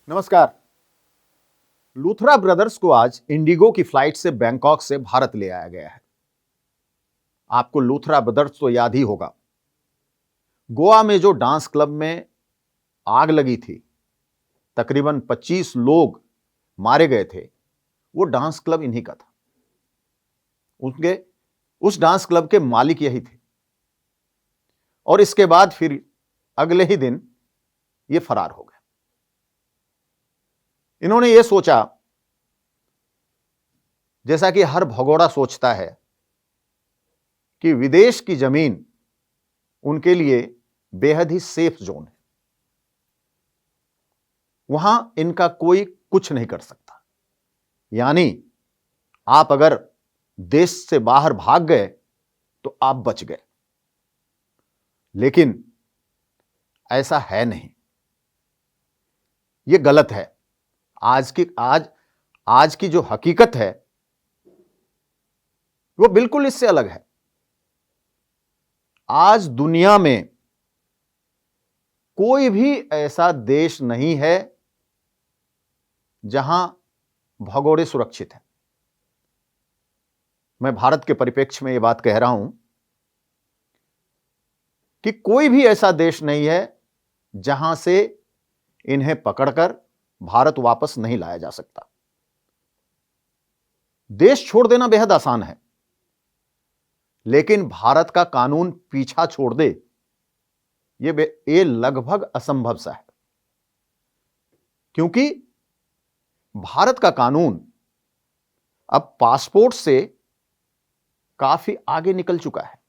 नमस्कार। लूथरा ब्रदर्स को आज इंडिगो की फ्लाइट से बैंकॉक से भारत ले आया गया है। आपको लूथरा ब्रदर्स तो याद ही होगा। गोवा में जो डांस क्लब में आग लगी थी, तकरीबन 25 लोग मारे गए थे, वो डांस क्लब इन्हीं का था। उनके उस डांस क्लब के मालिक यही थे और इसके बाद फिर अगले ही दिन ये फरार हो गए। इन्होंने ये सोचा, जैसा कि हर भगोड़ा सोचता है, कि विदेश की जमीन उनके लिए बेहद ही सेफ जोन है, वहां इनका कोई कुछ नहीं कर सकता। यानी आप अगर देश से बाहर भाग गए तो आप बच गए। लेकिन ऐसा है नहीं, यह गलत है। आज की जो हकीकत है वो बिल्कुल इससे अलग है। आज दुनिया में कोई भी ऐसा देश नहीं है जहां भगोड़े सुरक्षित हैं। मैं भारत के परिप्रेक्ष्य में यह बात कह रहा हूं कि कोई भी ऐसा देश नहीं है जहां से इन्हें पकड़कर भारत वापस नहीं लाया जा सकता। देश छोड़ देना बेहद आसान है, लेकिन भारत का कानून पीछा छोड़ दे, ये लगभग असंभव सा है। क्योंकि भारत का कानून अब पासपोर्ट से काफी आगे निकल चुका है।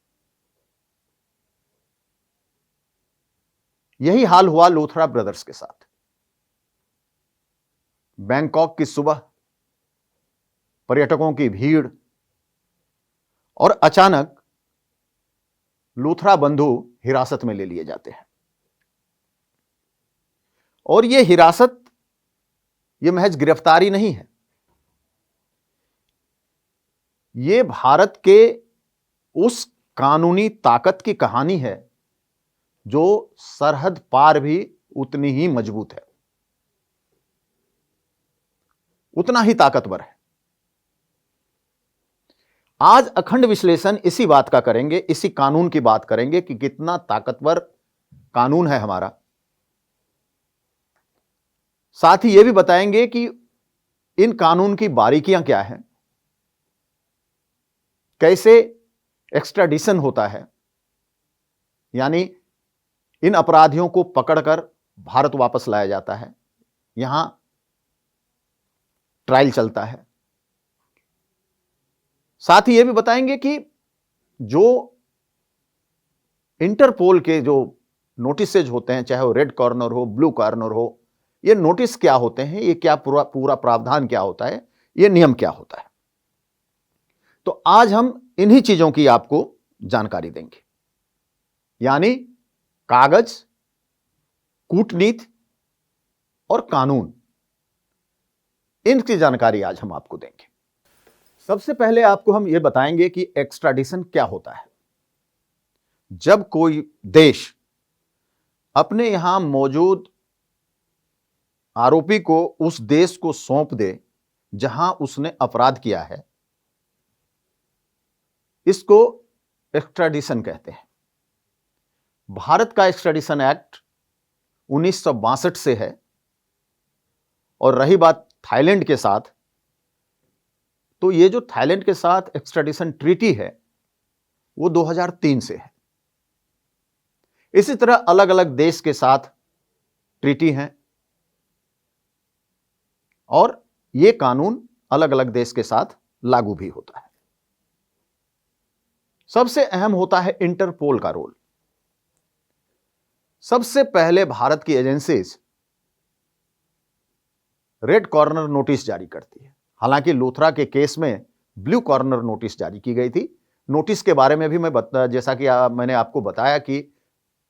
यही हाल हुआ लूथरा ब्रदर्स के साथ। बैंकॉक की सुबह पर्यटकों की भीड़ और अचानक लूथरा बंधु हिरासत में ले लिए जाते हैं। और यह हिरासत यह महज गिरफ्तारी नहीं है, यह भारत के उस कानूनी ताकत की कहानी है जो सरहद पार भी उतनी ही मजबूत है, उतना ही ताकतवर है। आज अखंड विश्लेषण इसी बात का करेंगे, इसी कानून की बात करेंगे कि कितना ताकतवर कानून है हमारा। साथ ही यह भी बताएंगे कि इन कानून की बारीकियां क्या हैं, कैसे एक्स्ट्राडिशन होता है, यानी इन अपराधियों को पकड़कर भारत वापस लाया जाता है, यहां ट्रायल चलता है। साथ ही यह भी बताएंगे कि जो इंटरपोल के जो नोटिसेज होते हैं, चाहे वो रेड कॉर्नर हो, ब्लू कॉर्नर हो, ये नोटिस क्या होते हैं, ये क्या पूरा प्रावधान क्या होता है, ये नियम क्या होता है। तो आज हम इन्हीं चीजों की आपको जानकारी देंगे, यानी कागज, कूटनीति और कानून, इनकी जानकारी आज हम आपको देंगे। सबसे पहले आपको हम यह बताएंगे कि एक्स्ट्राडिशन क्या होता है। जब कोई देश अपने यहां मौजूद आरोपी को उस देश को सौंप दे जहां उसने अपराध किया है, इसको एक्स्ट्राडिशन कहते हैं। भारत का एक्स्ट्राडिशन एक्ट 1962 से है। और रही बात थाईलैंड के साथ, तो ये जो थाईलैंड के साथ एक्स्ट्राडिशन ट्रीटी है वो 2003 से है। इसी तरह अलग अलग देश के साथ ट्रीटी हैं और ये कानून अलग अलग देश के साथ लागू भी होता है। सबसे अहम होता है इंटरपोल का रोल। सबसे पहले भारत की एजेंसीज रेड कॉर्नर नोटिस जारी करती है। हालांकि लूथरा के केस में ब्लू कॉर्नर नोटिस जारी की गई थी। नोटिस के बारे में भी जैसा कि मैंने आपको बताया कि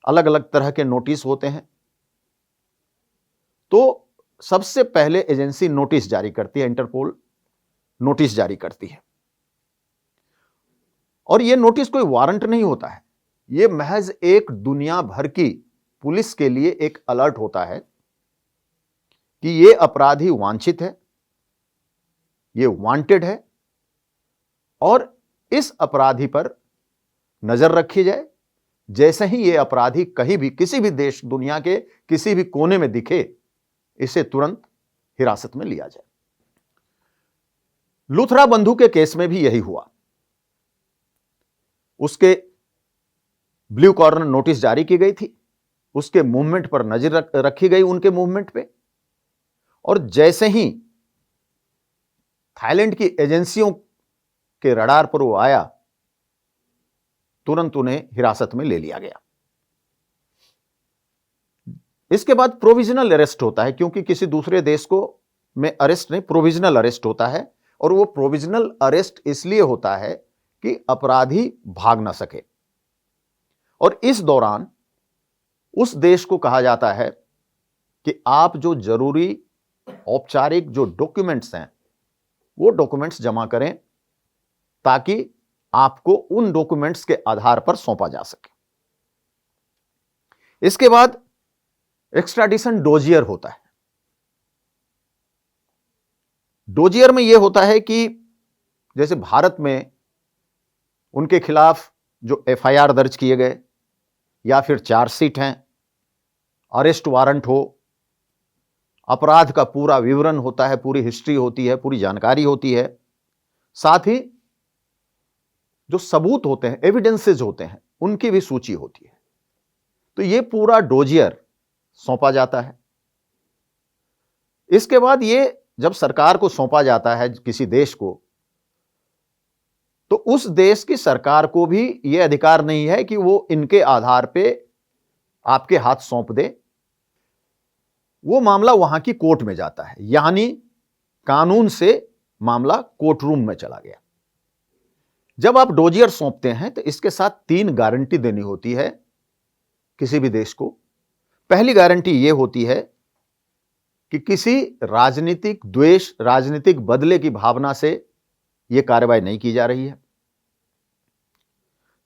अलग अलग तरह के नोटिस होते हैं। तो सबसे पहले एजेंसी नोटिस जारी करती है, इंटरपोल नोटिस जारी करती है। और यह नोटिस कोई वारंट नहीं होता है, यह महज एक दुनिया भर की पुलिस के लिए एक अलर्ट होता है कि ये अपराधी वांछित है, ये वांटेड है और इस अपराधी पर नजर रखी जाए। जैसे ही ये अपराधी कहीं भी किसी भी देश दुनिया के किसी भी कोने में दिखे, इसे तुरंत हिरासत में लिया जाए। लुथरा बंधु के केस में भी यही हुआ। उसके ब्लू कॉर्नर नोटिस जारी की गई थी, उसके मूवमेंट पर नजर रखी गई, उनके मूवमेंट पे, और जैसे ही थाईलैंड की एजेंसियों के रडार पर वो आया, तुरंत उन्हें हिरासत में ले लिया गया। इसके बाद प्रोविजनल अरेस्ट होता है, क्योंकि किसी दूसरे देश को में अरेस्ट नहीं, प्रोविजनल अरेस्ट होता है। और वो प्रोविजनल अरेस्ट इसलिए होता है कि अपराधी भाग ना सके, और इस दौरान उस देश को कहा जाता है कि आप जो जरूरी औपचारिक जो डॉक्यूमेंट्स हैं वो डॉक्यूमेंट्स जमा करें, ताकि आपको उन डॉक्यूमेंट्स के आधार पर सौंपा जा सके। इसके बाद एक्स्ट्राडिशन डोजियर होता है। डोजियर में यह होता है कि जैसे भारत में उनके खिलाफ जो एफआईआर दर्ज किए गए या फिर चार्जशीट हैं, अरेस्ट वारंट हो, अपराध का पूरा विवरण होता है, पूरी हिस्ट्री होती है, पूरी जानकारी होती है, साथ ही जो सबूत होते हैं, एविडेंसेस होते हैं, उनकी भी सूची होती है। तो यह पूरा डोजियर सौंपा जाता है। इसके बाद यह जब सरकार को सौंपा जाता है किसी देश को, तो उस देश की सरकार को भी यह अधिकार नहीं है कि वो इनके आधार पे आपके हाथ सौंप दे। वो मामला वहां की कोर्ट में जाता है, यानी कानून से मामला कोर्ट रूम में चला गया। जब आप डोजियर सौंपते हैं तो इसके साथ 3 गारंटी देनी होती है किसी भी देश को। पहली गारंटी यह होती है कि किसी राजनीतिक द्वेष, राजनीतिक बदले की भावना से यह कार्रवाई नहीं की जा रही है।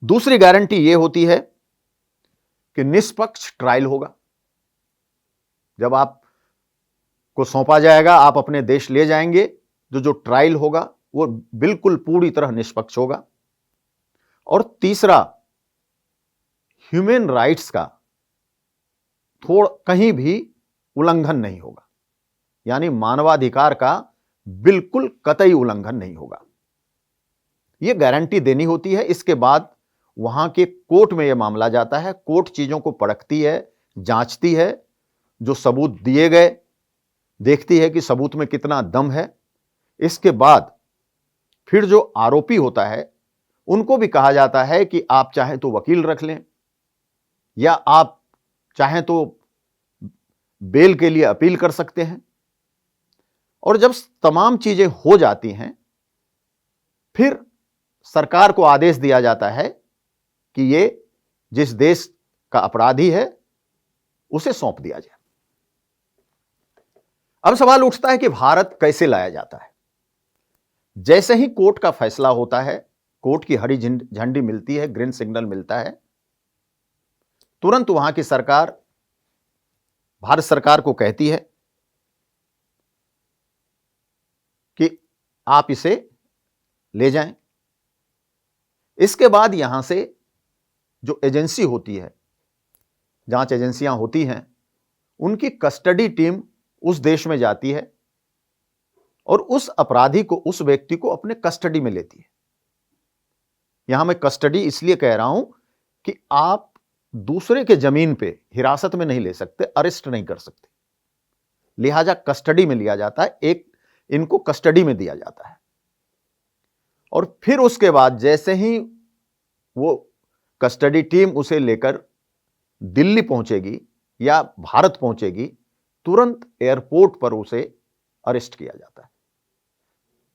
दूसरी गारंटी यह होती है कि निष्पक्ष ट्रायल होगा। जब आपको सौंपा जाएगा, आप अपने देश ले जाएंगे, जो ट्रायल होगा वो बिल्कुल पूरी तरह निष्पक्ष होगा। और तीसरा, ह्यूमन राइट्स का कहीं भी उल्लंघन नहीं होगा, यानी मानवाधिकार का बिल्कुल कतई उल्लंघन नहीं होगा। यह गारंटी देनी होती है। इसके बाद वहां के कोर्ट में यह मामला जाता है। कोर्ट चीजों को परखती है, जांचती है, जो सबूत दिए गए देखती है कि सबूत में कितना दम है। इसके बाद फिर जो आरोपी होता है उनको भी कहा जाता है कि आप चाहें तो वकील रख लें, या आप चाहें तो बेल के लिए अपील कर सकते हैं। और जब तमाम चीजें हो जाती हैं, फिर सरकार को आदेश दिया जाता है कि ये जिस देश का अपराधी है उसे सौंप दिया जाए। अब सवाल उठता है कि भारत कैसे लाया जाता है। जैसे ही कोर्ट का फैसला होता है, कोर्ट की हरी झंडी मिलती है, ग्रीन सिग्नल मिलता है, तुरंत वहां की सरकार भारत सरकार को कहती है कि आप इसे ले जाएं। इसके बाद यहां से जो एजेंसी होती है, जांच एजेंसियां होती हैं, उनकी कस्टडी टीम उस देश में जाती है और उस अपराधी को, उस व्यक्ति को अपने कस्टडी में लेती है। यहां मैं कस्टडी इसलिए कह रहा हूं कि आप दूसरे के जमीन पे हिरासत में नहीं ले सकते, अरेस्ट नहीं कर सकते, लिहाजा कस्टडी में लिया जाता है। इनको कस्टडी में दिया जाता है। और फिर उसके बाद जैसे ही वो कस्टडी टीम उसे लेकर दिल्ली पहुंचेगी या भारत पहुंचेगी, तुरंत एयरपोर्ट पर उसे अरेस्ट किया जाता है।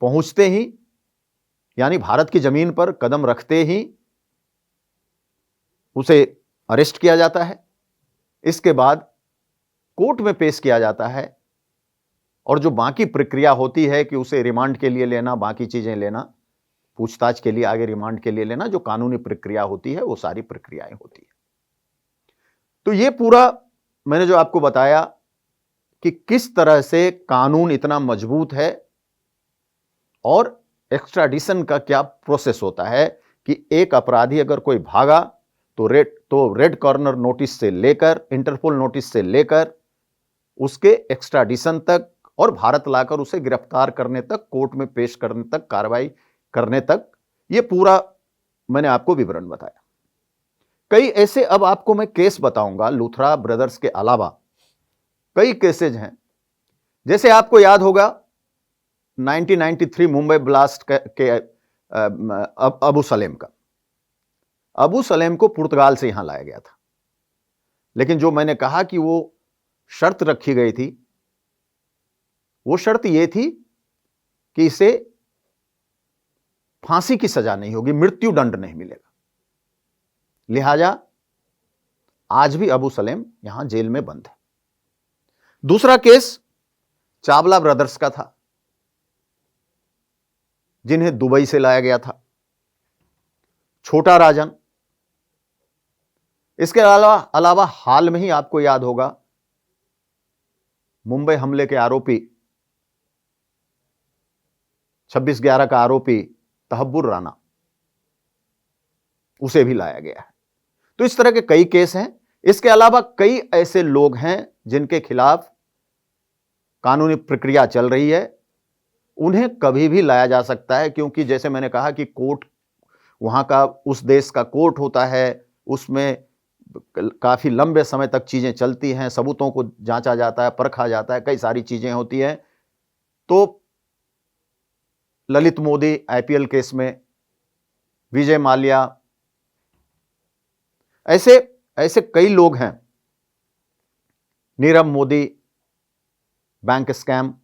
पहुंचते ही, यानी भारत की जमीन पर कदम रखते ही उसे अरेस्ट किया जाता है। इसके बाद कोर्ट में पेश किया जाता है, और जो बाकी प्रक्रिया होती है कि उसे रिमांड के लिए लेना, बाकी चीजें लेना, पूछताछ के लिए आगे रिमांड के लिए लेना, जो कानूनी प्रक्रिया होती है, वो सारी प्रक्रियाएं होती है। तो ये पूरा मैंने जो आपको बताया कि किस तरह से कानून इतना मजबूत है और एक्स्ट्राडिशन का क्या प्रोसेस होता है कि एक अपराधी अगर कोई भागा तो रेड कॉर्नर नोटिस से लेकर, इंटरपोल नोटिस से लेकर उसके एक्स्ट्राडिशन तक और भारत लाकर उसे गिरफ्तार करने तक, कोर्ट में पेश करने तक, कार्रवाई करने तक, यह पूरा मैंने आपको विवरण बताया। कई ऐसे अब आपको मैं केस बताऊंगा, लूथरा ब्रदर्स के अलावा कई केसेज हैं। जैसे आपको याद होगा 1993 मुंबई ब्लास्ट के अबू सलेम का। अबू सलेम को पुर्तगाल से यहां लाया गया था, लेकिन जो मैंने कहा कि वो शर्त रखी गई थी, वो शर्त यह थी कि इसे फांसी की सजा नहीं होगी, मृत्यु दंड नहीं मिलेगा। लिहाजा आज भी अबू सलेम यहां जेल में बंद है। दूसरा केस चावला ब्रदर्स का था, जिन्हें दुबई से लाया गया था। छोटा राजन, इसके अलावा हाल में ही आपको याद होगा मुंबई हमले के आरोपी 26/11 का आरोपी तहब्बुर राना, उसे भी लाया गया है। तो इस तरह के कई केस हैं। इसके अलावा कई ऐसे लोग हैं जिनके खिलाफ कानूनी प्रक्रिया चल रही है, उन्हें कभी भी लाया जा सकता है, क्योंकि जैसे मैंने कहा कि कोर्ट वहां का, उस देश का कोर्ट होता है, उसमें काफी लंबे समय तक चीजें चलती हैं, सबूतों को जांचा जाता है, परखा जाता है, कई सारी चीजें होती हैं। तो ललित मोदी आईपीएल केस में, विजय माल्या, ऐसे कई लोग हैं, नीरव मोदी बैंक स्कैम,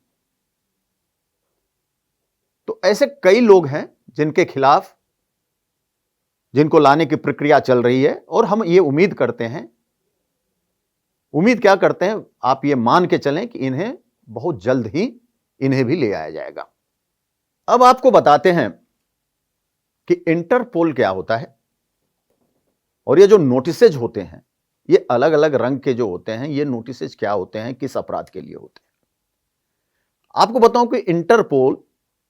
तो ऐसे कई लोग हैं जिनके खिलाफ, जिनको लाने की प्रक्रिया चल रही है। और हम ये उम्मीद करते हैं, उम्मीद क्या करते हैं, आप ये मान के चलें कि इन्हें बहुत जल्द ही इन्हें भी ले आया जाएगा। अब आपको बताते हैं कि इंटरपोल क्या होता है, और ये जो नोटिसेज होते हैं, ये अलग अलग रंग के जो होते हैं, ये नोटिसेज क्या होते हैं, किस अपराध के लिए होते हैं। आपको बताऊं कि इंटरपोल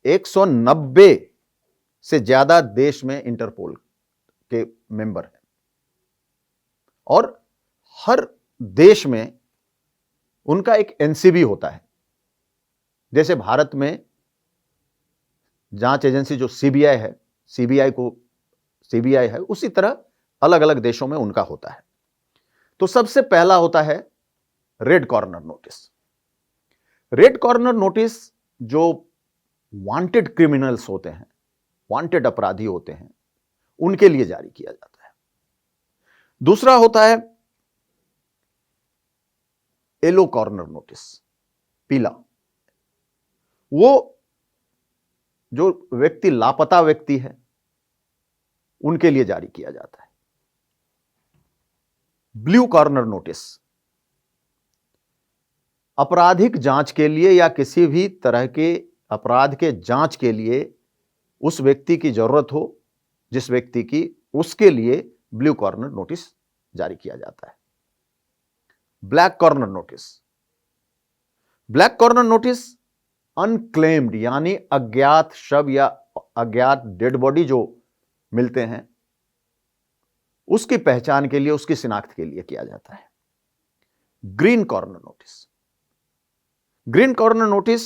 190 से ज्यादा देश में इंटरपोल के मेंबर हैं, और हर देश में उनका एक एनसीबी होता है। जैसे भारत में जांच एजेंसी जो सीबीआई है, सीबीआई है, उसी तरह अलग अलग देशों में उनका होता है। तो सबसे पहला होता है red corner notice. Red corner notice जो वांटेड क्रिमिनल्स होते हैं, वांटेड अपराधी होते हैं, उनके लिए जारी किया जाता है। दूसरा होता है येलो कॉर्नर नोटिस, पीला। वो जो व्यक्ति लापता व्यक्ति है, उनके लिए जारी किया जाता है। ब्लू कॉर्नर नोटिस आपराधिक जांच के लिए या किसी भी तरह के अपराध के जांच के लिए उस व्यक्ति की जरूरत हो, जिस व्यक्ति की, उसके लिए ब्लू कॉर्नर नोटिस जारी किया जाता है। Black corner notice, black corner notice unclaimed यानी अज्ञात शव या अज्ञात डेड बॉडी जो मिलते हैं, उसकी पहचान के लिए, उसकी शिनाख्त के लिए किया जाता है। Green corner notice, green corner notice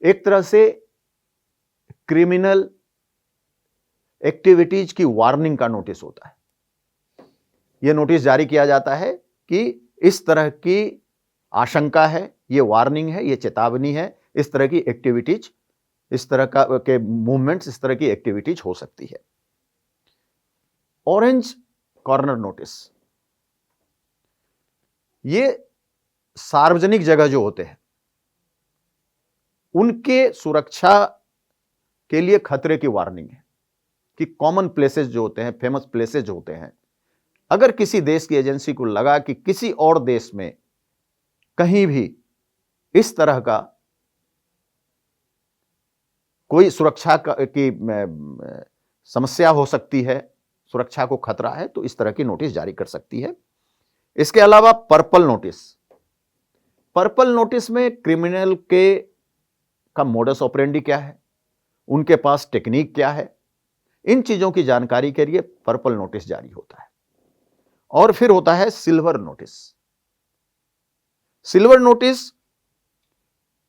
एक तरह से क्रिमिनल एक्टिविटीज की वार्निंग का नोटिस होता है। यह नोटिस जारी किया जाता है कि इस तरह की आशंका है, यह वार्निंग है, यह चेतावनी है, इस तरह की एक्टिविटीज, इस तरह के मूवमेंट्स, इस तरह की एक्टिविटीज हो सकती है। ऑरेंज कॉर्नर नोटिस, ये सार्वजनिक जगह जो होते हैं, उनके सुरक्षा के लिए खतरे की वार्निंग है कि कॉमन प्लेसेस जो होते हैं, फेमस प्लेसेस जो होते हैं, अगर किसी देश की एजेंसी को लगा कि किसी और देश में कहीं भी इस तरह का कोई सुरक्षा की समस्या हो सकती है, सुरक्षा को खतरा है, तो इस तरह की नोटिस जारी कर सकती है। इसके अलावा पर्पल नोटिस, पर्पल नोटिस में क्रिमिनल के का मोडस ऑपरेंडी क्या है, उनके पास टेक्निक क्या है, इन चीजों की जानकारी के लिए पर्पल नोटिस जारी होता है। और फिर होता है सिल्वर नोटिस। सिल्वर नोटिस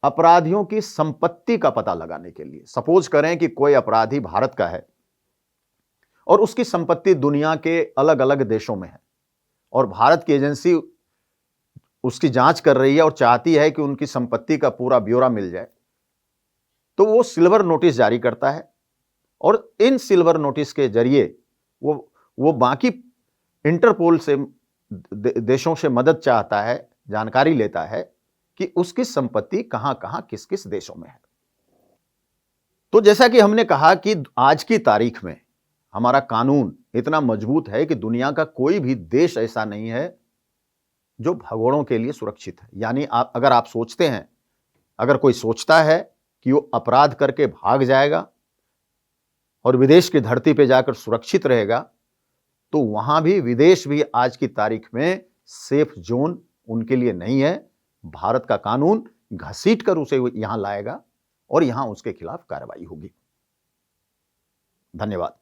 अपराधियों की संपत्ति का पता लगाने के लिए, सपोज करें कि कोई अपराधी भारत का है और उसकी संपत्ति दुनिया के अलग अलग देशों में है और भारत की एजेंसी उसकी जांच कर रही है और चाहती है कि उनकी संपत्ति का पूरा ब्यौरा मिल जाए, तो वो सिल्वर नोटिस जारी करता है और इन सिल्वर नोटिस के जरिए वो बाकी इंटरपोल से देशों से मदद चाहता है, जानकारी लेता है कि उसकी संपत्ति कहां कहां किस किस देशों में है। तो जैसा कि हमने कहा कि आज की तारीख में हमारा कानून इतना मजबूत है कि दुनिया का कोई भी देश ऐसा नहीं है जो भगोड़ों के लिए सुरक्षित है। यानी अगर आप सोचते हैं, अगर कोई सोचता है कि वो अपराध करके भाग जाएगा और विदेश की धरती पे जाकर सुरक्षित रहेगा, तो वहां भी विदेश भी आज की तारीख में सेफ जोन उनके लिए नहीं है। भारत का कानून घसीट कर उसे यहां लाएगा और यहां उसके खिलाफ कार्रवाई होगी। धन्यवाद।